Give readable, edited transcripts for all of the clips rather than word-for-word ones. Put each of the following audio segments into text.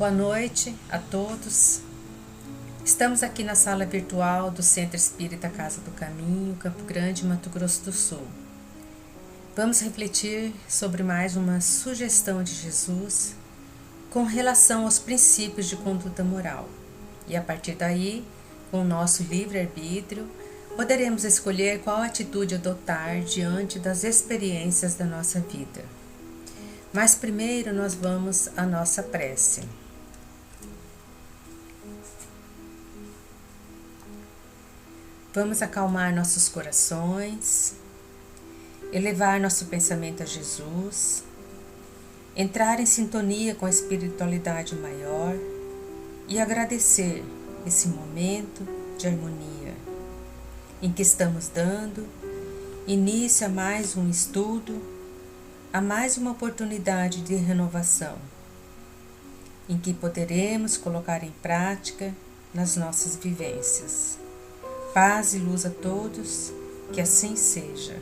Boa noite a todos. Estamos aqui na sala virtual do Centro Espírita Casa do Caminho, Campo Grande, Mato Grosso do Sul. Vamos refletir sobre mais uma sugestão de Jesus com relação aos princípios de conduta moral. E a partir daí, com o nosso livre-arbítrio, poderemos escolher qual atitude adotar diante das experiências da nossa vida. Mas primeiro nós vamos à nossa prece. Vamos acalmar nossos corações, elevar nosso pensamento a Jesus, entrar em sintonia com a espiritualidade maior e agradecer esse momento de harmonia em que estamos dando início a mais um estudo, a mais uma oportunidade de renovação, em que poderemos colocar em prática nas nossas vivências. Paz e luz a todos, que assim seja.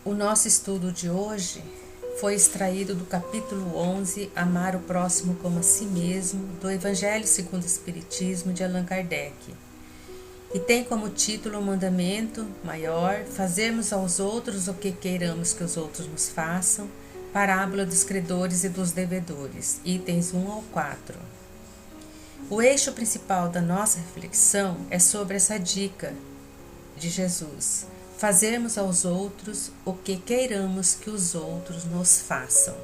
O nosso estudo de hoje foi extraído do capítulo 11, Amar o Próximo como a Si Mesmo, do Evangelho segundo o Espiritismo de Allan Kardec. E tem como título o mandamento maior, fazermos aos outros o que queiramos que os outros nos façam, parábola dos credores e dos devedores, itens 1 ao 4. O eixo principal da nossa reflexão é sobre essa dica de Jesus, fazermos aos outros o que queiramos que os outros nos façam.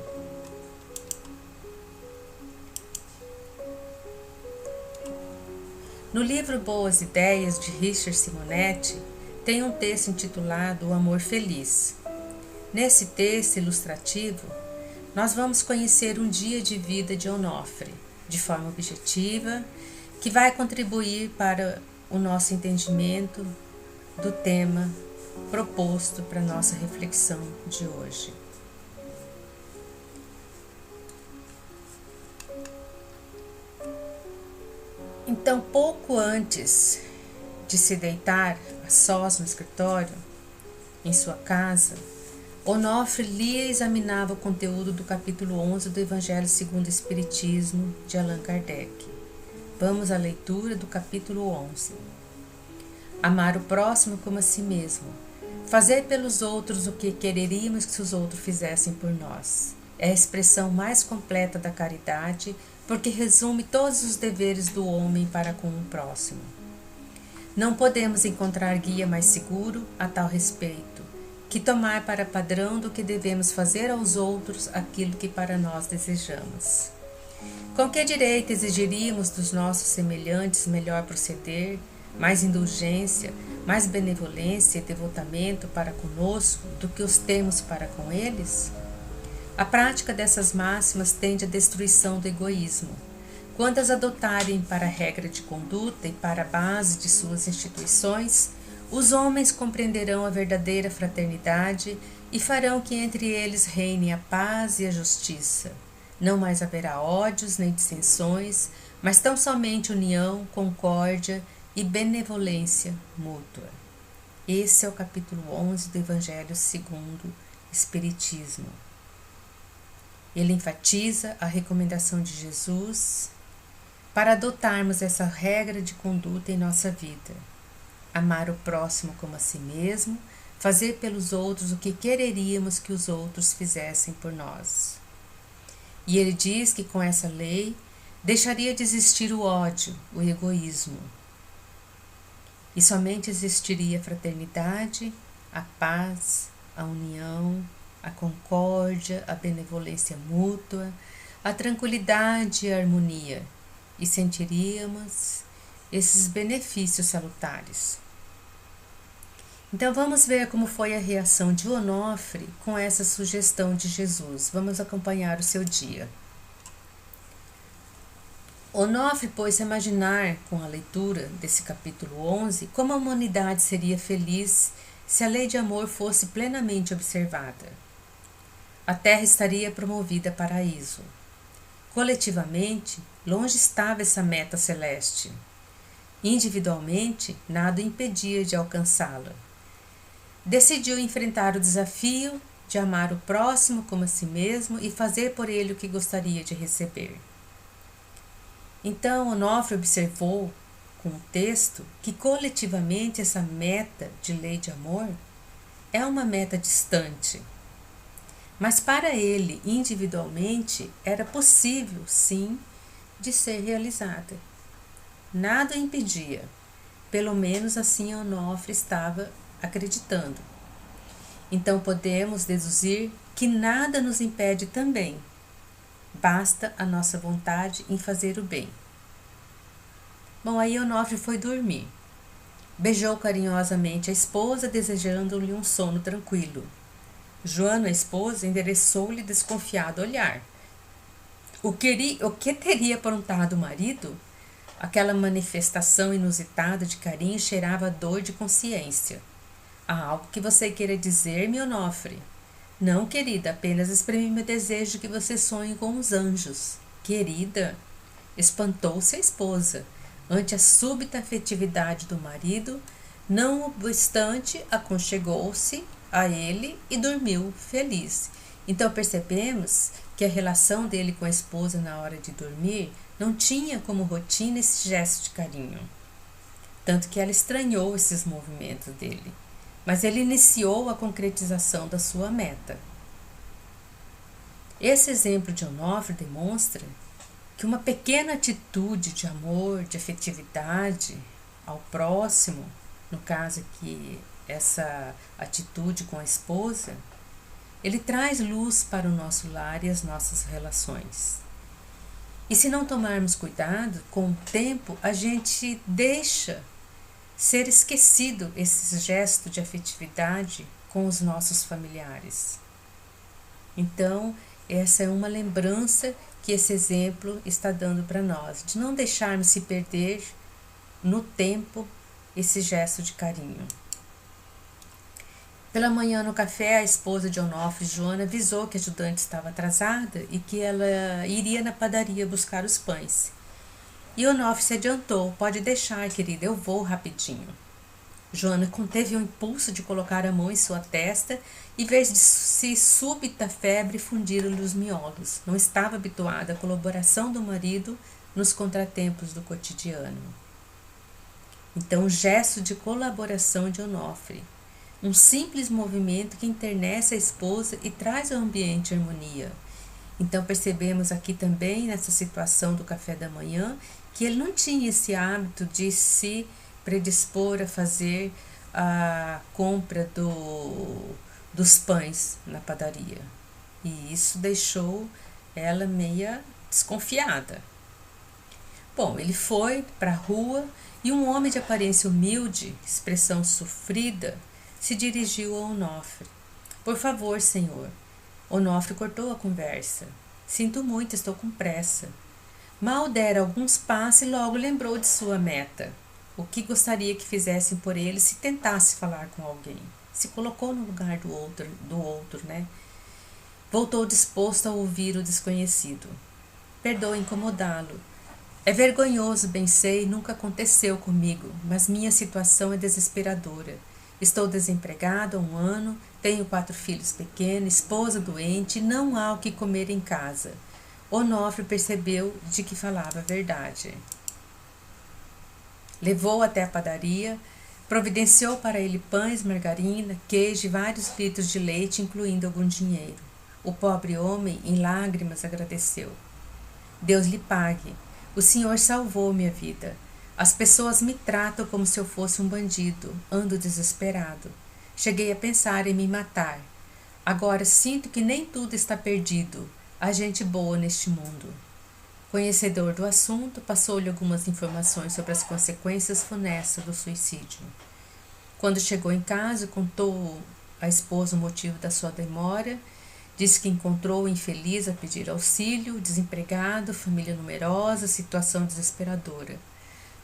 No livro Boas Ideias, de Richard Simonetti, tem um texto intitulado O Amor Feliz. Nesse texto ilustrativo, nós vamos conhecer um dia de vida de Onofre, de forma objetiva, que vai contribuir para o nosso entendimento do tema proposto para a nossa reflexão de hoje. Então, pouco antes de se deitar a sós no escritório, em sua casa, Onofre lia e examinava o conteúdo do capítulo 11 do Evangelho segundo o Espiritismo de Allan Kardec. Vamos à leitura do capítulo 11. Amar o próximo como a si mesmo. Fazer pelos outros o que quereríamos que os outros fizessem por nós. É a expressão mais completa da caridade, porque resume todos os deveres do homem para com o próximo. Não podemos encontrar guia mais seguro a tal respeito, que tomar para padrão do que devemos fazer aos outros aquilo que para nós desejamos. Com que direito exigiríamos dos nossos semelhantes melhor proceder, mais indulgência, mais benevolência e devotamento para conosco do que os temos para com eles? A prática dessas máximas tende à destruição do egoísmo. Quando as adotarem para a regra de conduta e para a base de suas instituições, os homens compreenderão a verdadeira fraternidade e farão que entre eles reine a paz e a justiça. Não mais haverá ódios nem dissensões, mas tão somente união, concórdia e benevolência mútua. Esse é o capítulo 11 do Evangelho segundo o Espiritismo. Ele enfatiza a recomendação de Jesus para adotarmos essa regra de conduta em nossa vida. Amar o próximo como a si mesmo, fazer pelos outros o que quereríamos que os outros fizessem por nós. E ele diz que com essa lei deixaria de existir o ódio, o egoísmo. E somente existiria a fraternidade, a paz, a união, a concórdia, a benevolência mútua, a tranquilidade e a harmonia, e sentiríamos esses benefícios salutares. Então vamos ver como foi a reação de Onofre com essa sugestão de Jesus. Vamos acompanhar o seu dia. Onofre pôs-se a imaginar, com a leitura desse capítulo 11, como a humanidade seria feliz se a lei de amor fosse plenamente observada. A terra estaria promovida a paraíso. Coletivamente, longe estava essa meta celeste. Individualmente, nada o impedia de alcançá-la. Decidiu enfrentar o desafio de amar o próximo como a si mesmo e fazer por ele o que gostaria de receber. Então, Onofre observou com o texto que coletivamente essa meta de lei de amor é uma meta distante, mas para ele individualmente era possível, sim, de ser realizada. Nada o impedia, pelo menos assim Onofre estava acreditando. Então podemos deduzir que nada nos impede também, basta a nossa vontade em fazer o bem. Bom, aí Onofre foi dormir. Beijou carinhosamente a esposa, desejando-lhe um sono tranquilo. Joana, a esposa, endereçou-lhe desconfiado olhar. O que teria aprontado o marido? Aquela manifestação inusitada de carinho cheirava a dor de consciência. Há algo que você queira dizer-me, Onofre? Não, querida, apenas exprimi meu desejo de que você sonhe com os anjos. Querida? Espantou-se a esposa ante a súbita afetividade do marido, não obstante, aconchegou-se a ele e dormiu feliz. Então percebemos que a relação dele com a esposa na hora de dormir não tinha como rotina esse gesto de carinho. Tanto que ela estranhou esses movimentos dele. Mas ele iniciou a concretização da sua meta. Esse exemplo de Onofre demonstra que uma pequena atitude de amor, de afetividade ao próximo, no caso aqui essa atitude com a esposa, ele traz luz para o nosso lar e as nossas relações. E se não tomarmos cuidado, com o tempo a gente deixa ser esquecido esse gesto de afetividade com os nossos familiares. Então, essa é uma lembrança que esse exemplo está dando para nós, de não deixarmos se perder no tempo esse gesto de carinho. Pela manhã no café, a esposa de Onofre, Joana, avisou que a ajudante estava atrasada e que ela iria na padaria buscar os pães. E Onofre se adiantou. Pode deixar, querida, eu vou rapidinho. Joana conteve o impulso de colocar a mão em sua testa e ver se súbita febre fundiram-lhe os miolos. Não estava habituada à colaboração do marido nos contratempos do cotidiano. Então, o gesto de colaboração de Onofre. Um simples movimento que enternece a esposa e traz ao ambiente harmonia. Então percebemos aqui também, nessa situação do café da manhã, que ele não tinha esse hábito de se predispor a fazer a compra dos pães na padaria. E isso deixou ela meia desconfiada. Bom, ele foi para a rua e um homem de aparência humilde, expressão sofrida, se dirigiu a Onofre. Por favor, senhor. Onofre cortou a conversa. Sinto muito, estou com pressa. Mal dera alguns passos e logo lembrou de sua meta. O que gostaria que fizessem por ele se tentasse falar com alguém. Se colocou no lugar do outro, né? Voltou disposto a ouvir o desconhecido. Perdoe incomodá-lo. É vergonhoso, bem sei, nunca aconteceu comigo, mas minha situação é desesperadora. Estou desempregado há 1 ano, tenho 4 filhos pequenos, esposa doente e não há o que comer em casa. Onofre percebeu de que falava a verdade. Levou até a padaria, providenciou para ele pães, margarina, queijo e vários litros de leite, incluindo algum dinheiro. O pobre homem, em lágrimas, agradeceu. Deus lhe pague. O senhor salvou minha vida. As pessoas me tratam como se eu fosse um bandido. Ando desesperado. Cheguei a pensar em me matar. Agora sinto que nem tudo está perdido. Há gente boa neste mundo. Conhecedor do assunto, passou-lhe algumas informações sobre as consequências funestas do suicídio. Quando chegou em casa, contou à esposa o motivo da sua demora. Disse que encontrou o infeliz a pedir auxílio, desempregado, família numerosa, situação desesperadora.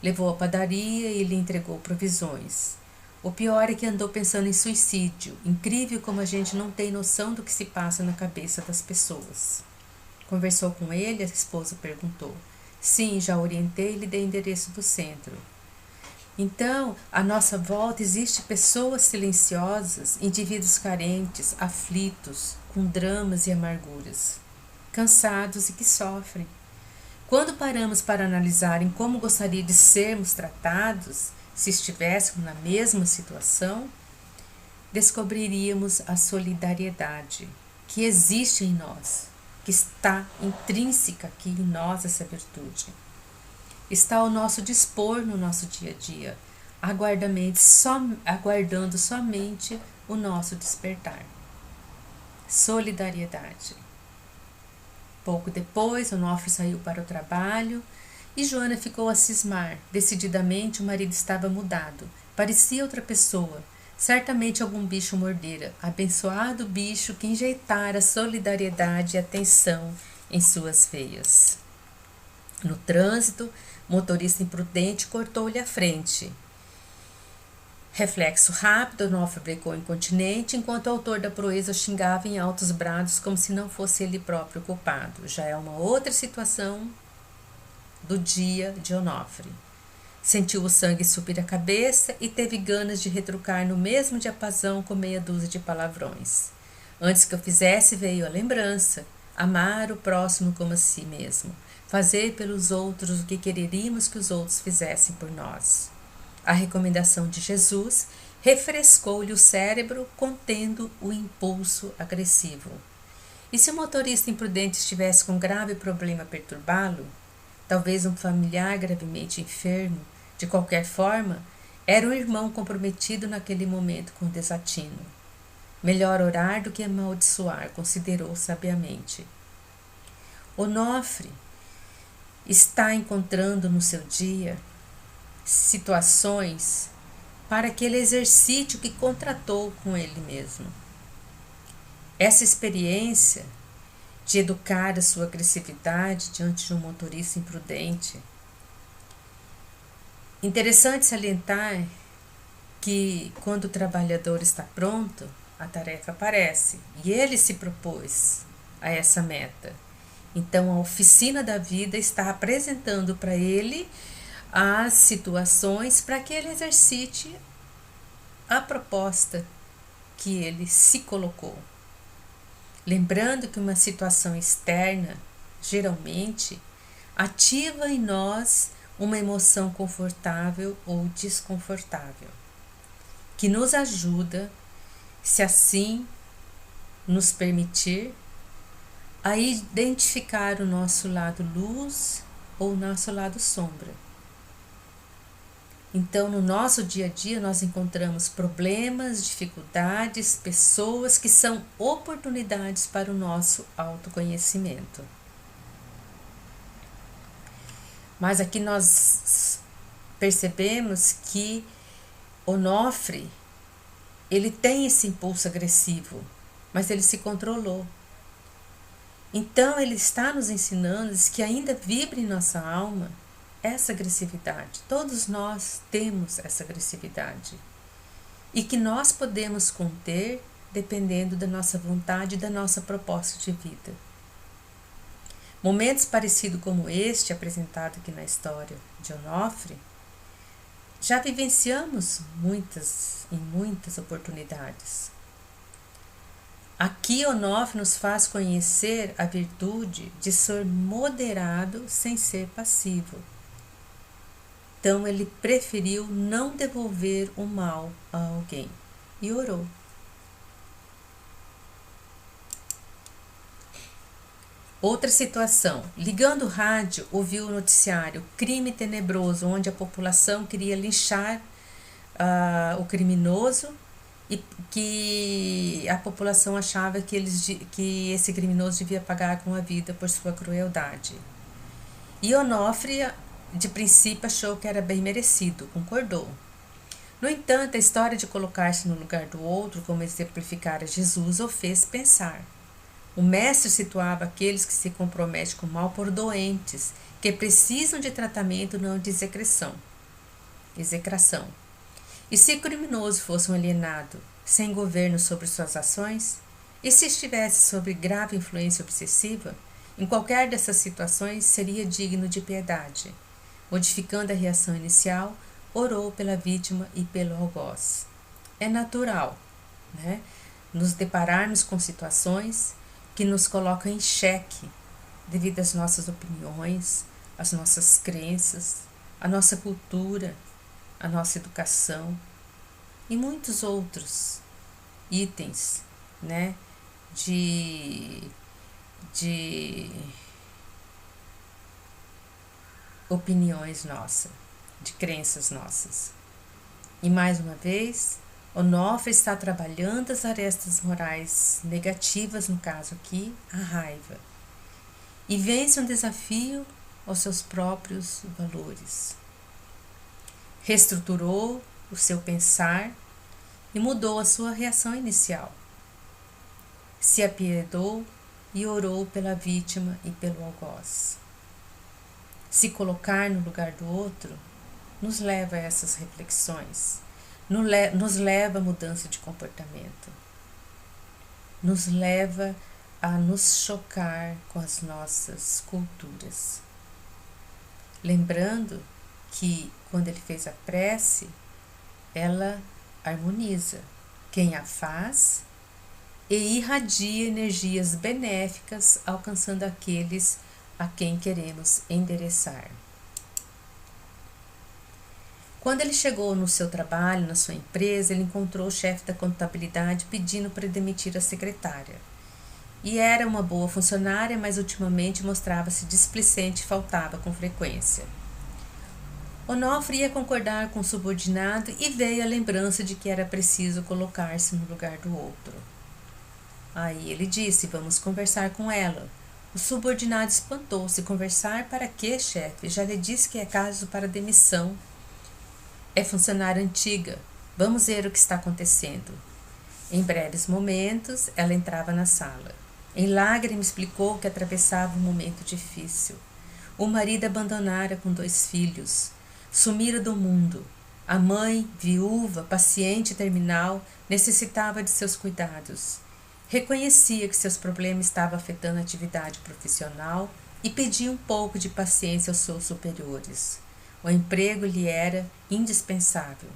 Levou à padaria e lhe entregou provisões. O pior é que andou pensando em suicídio. Incrível como a gente não tem noção do que se passa na cabeça das pessoas. Conversou com ele, a esposa perguntou. Sim, já orientei e lhe dei endereço do centro. Então, à nossa volta existem pessoas silenciosas, indivíduos carentes, aflitos, com dramas e amarguras, cansados e que sofrem. Quando paramos para analisar em como gostaria de sermos tratados se estivéssemos na mesma situação, descobriríamos a solidariedade que existe em nós, que está intrínseca aqui em nós essa virtude. Está ao nosso dispor no nosso dia a dia, aguardando somente o nosso despertar. Solidariedade. Pouco depois, Onofre saiu para o trabalho e Joana ficou a cismar. Decididamente, o marido estava mudado. Parecia outra pessoa. Certamente algum bicho mordera. Abençoado bicho que enjeitara solidariedade e atenção em suas veias. No trânsito, o motorista imprudente cortou-lhe a frente. Reflexo rápido, Onofre brecou incontinente, enquanto o autor da proeza xingava em altos brados como se não fosse ele próprio culpado. Já é uma outra situação do dia de Onofre. Sentiu o sangue subir a cabeça e teve ganas de retrucar no mesmo diapasão com meia dúzia de palavrões. Antes que eu fizesse, veio a lembrança: amar o próximo como a si mesmo, fazer pelos outros o que quereríamos que os outros fizessem por nós. A recomendação de Jesus refrescou-lhe o cérebro, contendo o impulso agressivo. E se o motorista imprudente estivesse com grave problema a perturbá-lo, talvez um familiar gravemente enfermo, de qualquer forma, era um irmão comprometido naquele momento com desatino. Melhor orar do que amaldiçoar, considerou sabiamente. Onofre está encontrando no seu dia situações para que ele exercite o que contratou com ele mesmo. Essa experiência de educar a sua agressividade diante de um motorista imprudente. Interessante salientar que quando o trabalhador está pronto, a tarefa aparece e ele se propôs a essa meta. Então a oficina da vida está apresentando para ele as situações para que ele exercite a proposta que ele se colocou. Lembrando que uma situação externa, geralmente, ativa em nós uma emoção confortável ou desconfortável, que nos ajuda, se assim nos permitir, a identificar o nosso lado luz ou o nosso lado sombra. Então, no nosso dia a dia, nós encontramos problemas, dificuldades, pessoas que são oportunidades para o nosso autoconhecimento. Mas aqui nós percebemos que Onofre, ele tem esse impulso agressivo, mas ele se controlou. Então, ele está nos ensinando que ainda vibra em nossa alma essa agressividade. Todos nós temos essa agressividade. E que nós podemos conter dependendo da nossa vontade e da nossa proposta de vida. Momentos parecidos como este, apresentado aqui na história de Onofre, já vivenciamos em muitas oportunidades. Aqui Onofre nos faz conhecer a virtude de ser moderado sem ser passivo. Então ele preferiu não devolver o mal a alguém e orou. Outra situação, ligando o rádio, ouviu o noticiário Crime Tenebroso, onde a população queria linchar o criminoso e que a população achava que esse criminoso devia pagar com a vida por sua crueldade. E Onofre, de princípio, achou que era bem merecido, concordou. No entanto, a história de colocar-se no lugar do outro, como exemplificara Jesus, o fez pensar. O mestre situava aqueles que se comprometem com o mal por doentes, que precisam de tratamento, não de execração. E se o criminoso fosse um alienado, sem governo sobre suas ações? E se estivesse sob grave influência obsessiva? Em qualquer dessas situações seria digno de piedade. Modificando a reação inicial, orou pela vítima e pelo algoz. É natural, né, nos depararmos com situações que nos colocam em xeque devido às nossas opiniões, às nossas crenças, à nossa cultura, à nossa educação e muitos outros itens, né, de opiniões nossas, de crenças nossas. E mais uma vez, Onofre está trabalhando as arestas morais negativas, no caso aqui, a raiva, e vence um desafio aos seus próprios valores. Reestruturou o seu pensar e mudou a sua reação inicial. Se apiedou e orou pela vítima e pelo algoz. Se colocar no lugar do outro nos leva a essas reflexões, nos leva a mudança de comportamento, nos leva a nos chocar com as nossas culturas. Lembrando que quando ele fez a prece, ela harmoniza quem a faz e irradia energias benéficas, alcançando aqueles a quem queremos endereçar. Quando ele chegou no seu trabalho, na sua empresa, ele encontrou o chefe da contabilidade pedindo para demitir a secretária. E era uma boa funcionária, mas ultimamente mostrava-se displicente e faltava com frequência. Onofre ia concordar com o subordinado e veio a lembrança de que era preciso colocar-se no lugar do outro. Aí ele disse: vamos conversar com ela. O subordinado espantou-se. Conversar para quê, chefe? Já lhe disse que é caso para demissão. É funcionária antiga. Vamos ver o que está acontecendo. Em breves momentos, ela entrava na sala. Em lágrimas explicou que atravessava um momento difícil. O marido abandonara com 2 filhos. Sumira do mundo. A mãe, viúva, paciente terminal, necessitava de seus cuidados. Reconhecia que seus problemas estavam afetando a atividade profissional e pedia um pouco de paciência aos seus superiores. O emprego lhe era indispensável.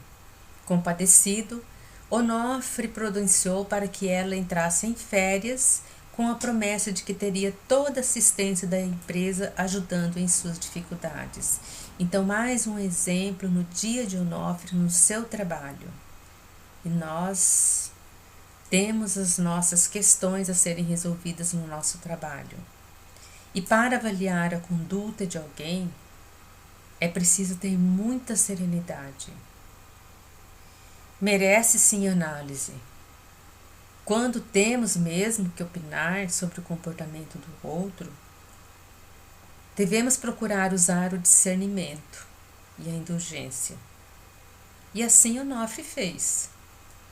Compadecido, Onofre providenciou para que ela entrasse em férias com a promessa de que teria toda a assistência da empresa ajudando em suas dificuldades. Então, mais um exemplo no dia de Onofre no seu trabalho. E nós temos as nossas questões a serem resolvidas no nosso trabalho. E para avaliar a conduta de alguém, é preciso ter muita serenidade. Merece sim análise. Quando temos mesmo que opinar sobre o comportamento do outro, devemos procurar usar o discernimento e a indulgência. E assim Onofre fez.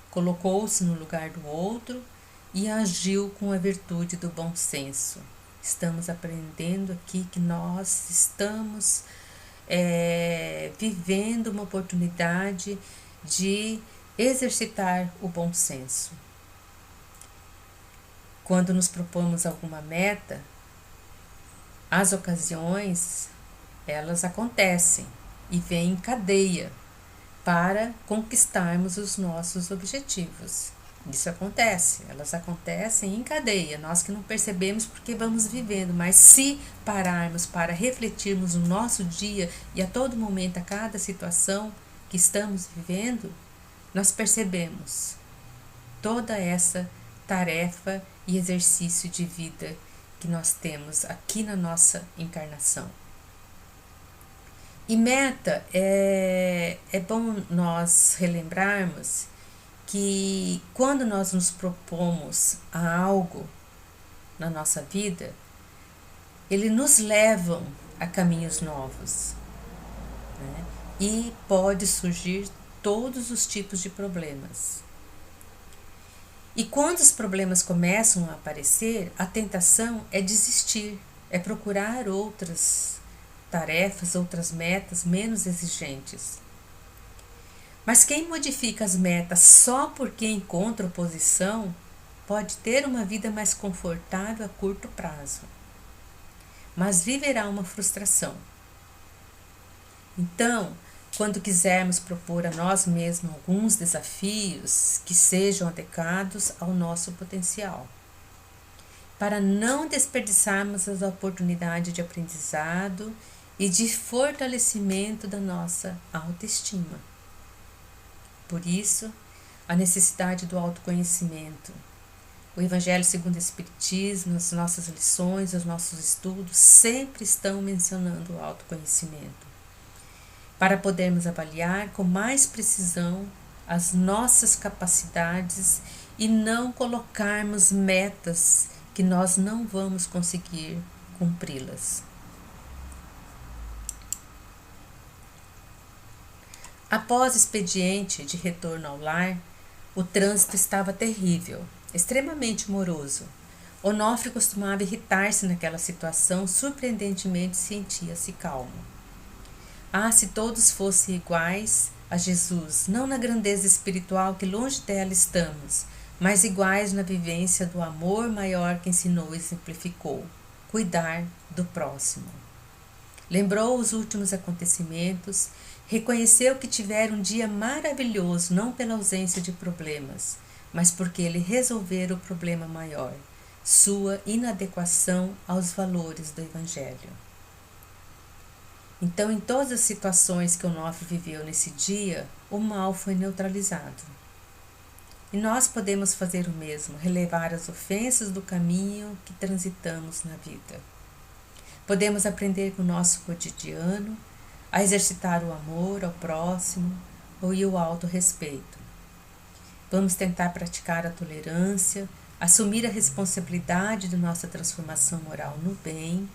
Colocou-se no lugar do outro e agiu com a virtude do bom senso. Estamos aprendendo aqui que nós estamos vivendo uma oportunidade de exercitar o bom senso. Quando nos propomos alguma meta, as ocasiões, elas acontecem e vêm em cadeia para conquistarmos os nossos objetivos. Isso acontece, elas acontecem em cadeia, nós que não percebemos porque vamos vivendo, mas se pararmos para refletirmos no nosso dia e a todo momento, a cada situação que estamos vivendo, nós percebemos toda essa tarefa e exercício de vida que nós temos aqui na nossa encarnação. E meta, é bom nós relembrarmos que quando nós nos propomos a algo na nossa vida, ele nos levam a caminhos novos, né? E pode surgir todos os tipos de problemas. E quando os problemas começam a aparecer, a tentação é desistir, é procurar outras tarefas, outras metas menos exigentes. Mas quem modifica as metas só porque encontra oposição pode ter uma vida mais confortável a curto prazo, mas viverá uma frustração. Então, quando quisermos propor a nós mesmos alguns desafios que sejam adequados ao nosso potencial, para não desperdiçarmos as oportunidades de aprendizado e de fortalecimento da nossa autoestima. Por isso, a necessidade do autoconhecimento. O Evangelho segundo o Espiritismo, as nossas lições, os nossos estudos sempre estão mencionando o autoconhecimento, para podermos avaliar com mais precisão as nossas capacidades e não colocarmos metas que nós não vamos conseguir cumpri-las. Após o expediente de retorno ao lar, o trânsito estava terrível, extremamente moroso. Onofre costumava irritar-se naquela situação, surpreendentemente sentia-se calmo. Ah, se todos fossem iguais a Jesus, não na grandeza espiritual que longe dela estamos, mas iguais na vivência do amor maior que ensinou e exemplificou, cuidar do próximo. Lembrou os últimos acontecimentos, reconheceu que tivera um dia maravilhoso, não pela ausência de problemas, mas porque ele resolvera o problema maior, sua inadequação aos valores do Evangelho. Então, em todas as situações que Onofre viveu nesse dia, o mal foi neutralizado. E nós podemos fazer o mesmo, relevar as ofensas do caminho que transitamos na vida. Podemos aprender com o nosso cotidiano a exercitar o amor ao próximo e o autorrespeito. Vamos tentar praticar a tolerância, assumir a responsabilidade de nossa transformação moral no bem.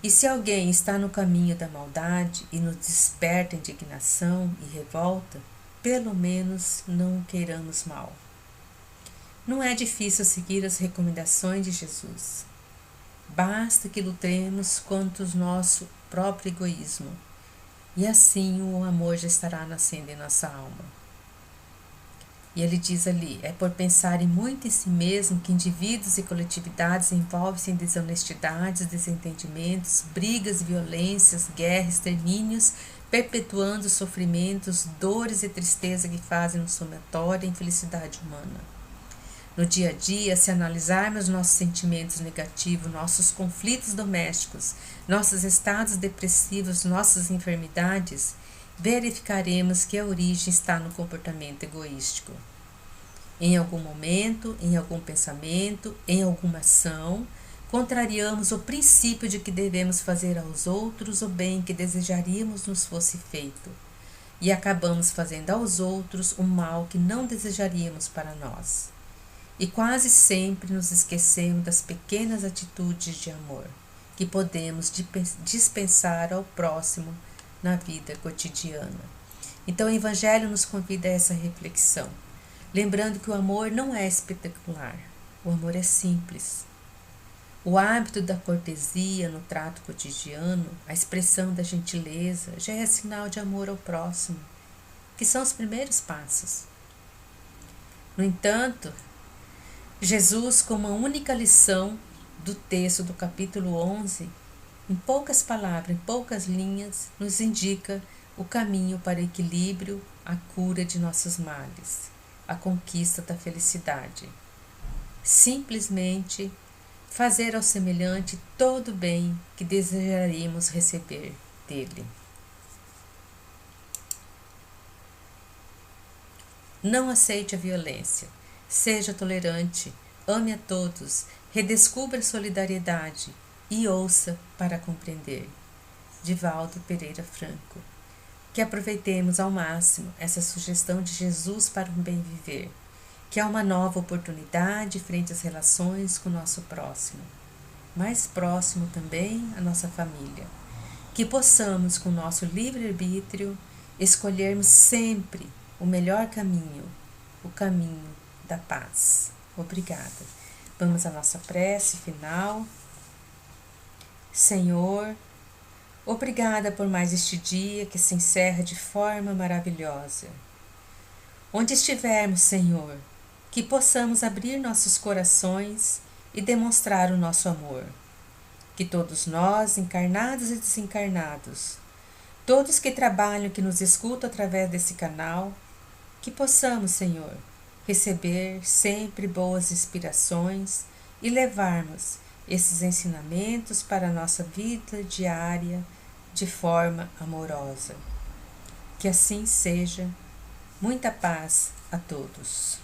E se alguém está no caminho da maldade e nos desperta indignação e revolta, pelo menos não o queiramos mal. Não é difícil seguir as recomendações de Jesus. Basta que lutemos contra o nosso próprio egoísmo, e assim o amor já estará nascendo em nossa alma. E ele diz ali, é por pensarem muito em si mesmo que indivíduos e coletividades envolvem-se em desonestidades, desentendimentos, brigas, violências, guerras, extermínios, perpetuando sofrimentos, dores e tristeza que fazem no somatório a infelicidade humana. No dia a dia, se analisarmos nossos sentimentos negativos, nossos conflitos domésticos, nossos estados depressivos, nossas enfermidades, verificaremos que a origem está no comportamento egoístico. Em algum momento, em algum pensamento, em alguma ação, contrariamos o princípio de que devemos fazer aos outros o bem que desejaríamos nos fosse feito, e acabamos fazendo aos outros o mal que não desejaríamos para nós. E quase sempre nos esquecemos das pequenas atitudes de amor que podemos dispensar ao próximo na vida cotidiana. Então o Evangelho nos convida a essa reflexão, lembrando que o amor não é espetacular, o amor é simples. O hábito da cortesia no trato cotidiano, a expressão da gentileza, já é sinal de amor ao próximo, que são os primeiros passos. No entanto, Jesus, como a única lição do texto do capítulo 11, em poucas palavras, em poucas linhas, nos indica o caminho para o equilíbrio, a cura de nossos males, a conquista da felicidade. Simplesmente fazer ao semelhante todo o bem que desejaríamos receber dele. Não aceite a violência. Seja tolerante, ame a todos, redescubra a solidariedade e ouça para compreender. Divaldo Pereira Franco. Que aproveitemos ao máximo essa sugestão de Jesus para um bem viver, que é uma nova oportunidade frente às relações com o nosso próximo, mais próximo também a nossa família. Que possamos, com o nosso livre-arbítrio, escolhermos sempre o melhor caminho, o caminho da paz. Obrigada. Vamos à nossa prece final. Senhor, obrigada por mais este dia que se encerra de forma maravilhosa. Onde estivermos, Senhor, que possamos abrir nossos corações e demonstrar o nosso amor. Que todos nós, encarnados e desencarnados, todos que trabalham, que nos escutam através desse canal, que possamos, Senhor, receber sempre boas inspirações e levarmos esses ensinamentos para a nossa vida diária de forma amorosa. Que assim seja. Muita paz a todos.